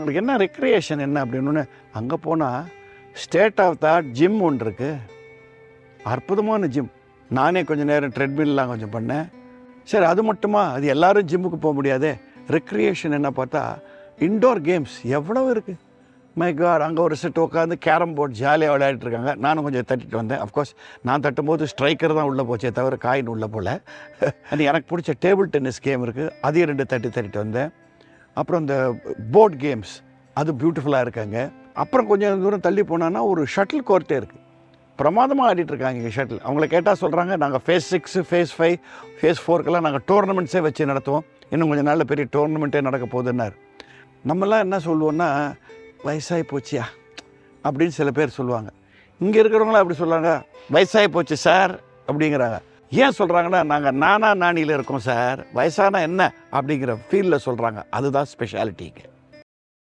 அவங்களுக்கு என்ன ரெக்ரியேஷன் என்ன அப்படின்னு அங்கே போனால் state of the art gym ஒன்று இருக்குது. அற்புதமான ஜிம். நானே கொஞ்சம் நேரம் ட்ரெட்மில்லாம் கொஞ்சம் பண்ணேன். சரி, அது மட்டுமா? அது எல்லோரும் ஜிம்முக்கு போக முடியாது. ரெக்ரியேஷன் என்ன பார்த்தா இன்டோர் கேம்ஸ் எவ்வளோ இருக்குது. மை காட், அங்கே ஒரு செட் உட்காந்து கேரம் போர்ட் ஜாலியாக விளையாடிட்டு இருக்காங்க. நானும் கொஞ்சம் தட்டிட்டு வந்தேன். அஃப்கோர்ஸ் நான் தட்டும்போது ஸ்ட்ரைக்கர் தான் உள்ளே போச்சே தவிர காயின் உள்ளே போல். அது எனக்கு பிடிச்ச டேபிள் டென்னிஸ் கேம் இருக்குது, அதையும் 2 தட்டிட்டு வந்தேன். அப்புறம் இந்த போர்ட் கேம்ஸ் அது பியூட்டிஃபுல்லாக இருக்காங்க. அப்புறம் கொஞ்சம் தூரம் தள்ளி போனான்னா ஒரு ஷட்டில் கோர்ட்டே இருக்குது. பிரமாதமாக ஆடிட்டுருக்காங்க இங்கே ஷட்டில். அவங்கள கேட்டால் சொல்கிறாங்க, நாங்கள் ஃபேஸ் 6 ஃபேஸ் 5 ஃபேஸ் 4க்கெல்லாம் நாங்கள் டோர்னமெண்ட்ஸே வச்சு நடத்துவோம், இன்னும் கொஞ்சம் நாளில் பெரிய டோர்னமெண்ட்டே நடக்க போகுதுன்னார். நம்மலாம் என்ன சொல்லுவோன்னா, வயசாகி போச்சியா அப்படின்னு சில பேர் சொல்லுவாங்க. இங்கே இருக்கிறவங்களாம் அப்படி சொல்கிறாங்க, வயசாகி போச்சு சார் அப்படிங்கிறாங்க. ஏன் சொல்கிறாங்கன்னா, நாங்கள் நானியில் இருக்கோம் சார், வயசானா என்ன அப்படிங்கிற ஃபீலில் சொல்கிறாங்க. அதுதான் ஸ்பெஷாலிட்டிங்க.